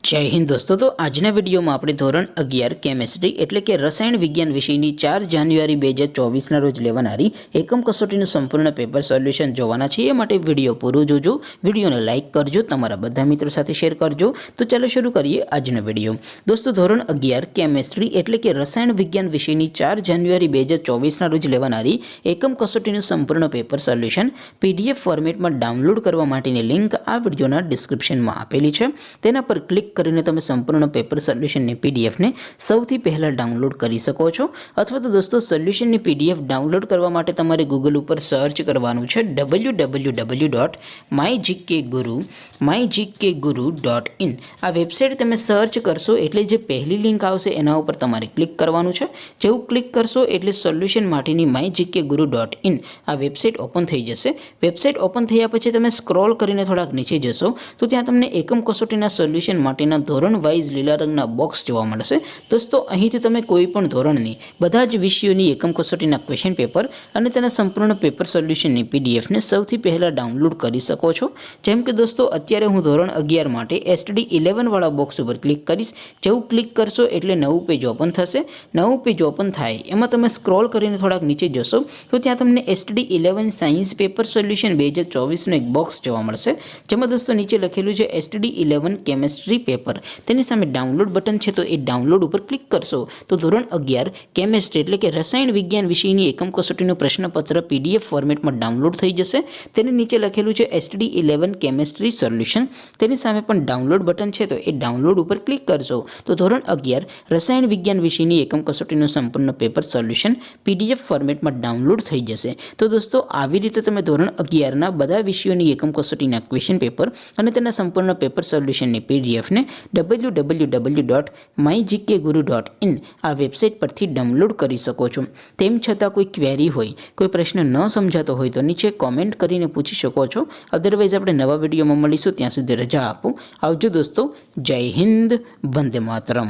जय हिंद दोस्तों। तो आजना वीडियो में આપણે ધોરણ 11 કેમેસ્ટ્રી એટલે કે રસાયણ વિજ્ઞાન વિષયની 4 જાન્યુઆરી 2024 ના રોજ લેવાનારી એકમ કસોટીનું સંપૂર્ણ પેપર સોલ્યુશન જોવાના છે। એ માટે વિડિયો પૂરો જોજો, વિડિયોને લાઈક કરજો, તમારા બધા મિત્રો સાથે શેર કરજો। તો ચાલો શરૂ કરીએ આજનો વિડિયો। દોસ્તો ધોરણ 11 કેમેસ્ટ્રી એટલે કે રસાયણ વિજ્ઞાન વિષયની 4 જાન્યુઆરી 2024 ના રોજ લેવાનારી એકમ કસોટીનું સંપૂર્ણ પેપર સોલ્યુશન PDF ફોર્મેટમાં ડાઉનલોડ કરવા માટેની લિંક આ વિડિયોના ડિસ્ક્રિપ્શનમાં આપેલી છે। તેના પર ક્લિક કરીને તમે સંપૂર્ણ પેપર સોલ્યુશનની PDF ને સૌથી પહેલા ડાઉનલોડ કરી શકો છો। અથવા તો દોસ્તો સોલ્યુશનની PDF ડાઉનલોડ કરવા માટે તમારે ગૂગલ ઉપર સર્ચ કરવાનું છે www.mygkguru.in। આ વેબસાઇટ તમે સર્ચ કરશો એટલે જે પહેલી લિંક આવશે એના ઉપર તમારે ક્લિક કરવાનું છે। જેવું ક્લિક કરશો એટલે સોલ્યુશન માટેની mygkguru.in આ વેબસાઇટ ઓપન થઈ જશે। વેબસાઇટ ઓપન થયા પછી તમે સ્ક્રોલ કરીને થોડાક નીચે જશો તો ત્યાં તમને એકમ કસોટીના સોલ્યુશન માટે ધોરણ વાઇઝ લીલા રંગના બોક્સ જોવા મળશે। દોસ્તો અહીંથી તમે કોઈ પણ ધોરણની બધા જ વિષયોની એકમ કસોટીના ક્વેશ્ચન પેપર અને તેના સંપૂર્ણ પેપર સોલ્યુશનની PDF ને સૌથી પહેલા ડાઉનલોડ કરી શકો છો। જેમ કે દોસ્તો અત્યારે હું ધોરણ 11 માટે STD 11 વાળા બોક્સ ઉપર ક્લિક કરીશ। જેવું ક્લિક કરશો એટલે નવું પેજ ઓપન થશે। નવું પેજ ઓપન થાય એમાં તમે સ્ક્રોલ કરીને થોડાક નીચે જશો તો ત્યાં તમને STD 11 સાયન્સ પેપર સોલ્યુશન 2024 નો એક બોક્સ જોવા મળશે। જેમાં દોસ્તો નીચે લખેલું છે STD 11 કેમેસ્ટ્રી પેપર, તેની સામે ડાઉનલોડ બટન છે તો એ ડાઉનલોડ ઉપર ક્લિક કરશો તો ધોરણ 11 કેમેસ્ટ્રી એટલે કે રસાયણ વિજ્ઞાન વિષયની એકમ કસોટીનું પ્રશ્નપત્ર PDF ફોર્મેટમાં ડાઉનલોડ થઈ જશે। તેની નીચે લખેલું છે STD 11 કેમેસ્ટ્રી સોલ્યુશન, તેની સામે પણ ડાઉનલોડ બટન છે તો એ ડાઉનલોડ ઉપર ક્લિક કરશો તો ધોરણ 11 રસાયણ વિજ્ઞાન વિષયની એકમ કસોટીનું સંપૂર્ણ પેપર સોલ્યુશન PDF ફોર્મેટમાં ડાઉનલોડ થઈ જશે। તો દોસ્તો આવી રીતે તમે ધોરણ 11 ના બધા વિષયોની એકમ કસોટીના ક્વેશ્ચન પેપર અને તેના સંપૂર્ણ પેપર સોલ્યુશનની PDF ને www.mygkguru.in આ વેબસાઇટ પરથી ડાઉનલોડ કરી શકો છો। તેમ છતાં કોઈ ક્વેરી હોય, કોઈ પ્રશ્ન ન સમજાતો હોય તો નીચે કોમેન્ટ કરીને પૂછી શકો છો। અધરવાઇઝ આપણે નવા વિડીયોમાં મળીશું, ત્યાં સુધી રજા આપો। આવજો દોસ્તો, જય હિન્દ, વંદે માતરમ।